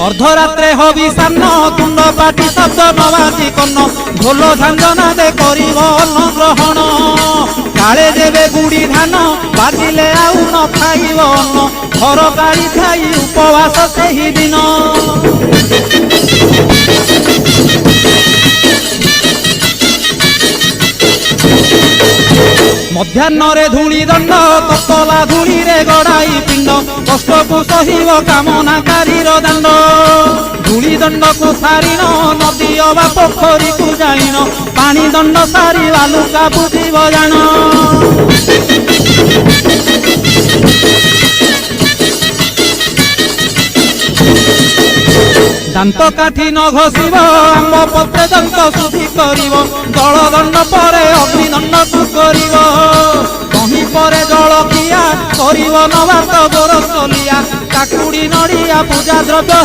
अर्धरात्रे hobby सान्न तुंड पाटी शब्द नबाजी कन्न ढोल झांझना दे करिब अन्न ग्रहण काले देवे गुड़ी धान बाजिले आउ न खाइब अन्न घर गाड़ी खाई उपवास सेही दिन मध्याह्न धूली दंड ततला धूली रे गड़ाई पिंड कष्ट को सहिब कामनाकारी दांड धूली दंड को सारिन नदी अबा पोखरी को जाइन पानी दंड सारी बालुका बुझिब जान दांत काठी न घोषिब आंब पत्रे दंत शुद्धि करिब जल दंड पर अग्निदंड को करिब कहीं पर जल किया करिब नबात गोरसलिया काकुड़ी नड़िया पूजा द्रव्य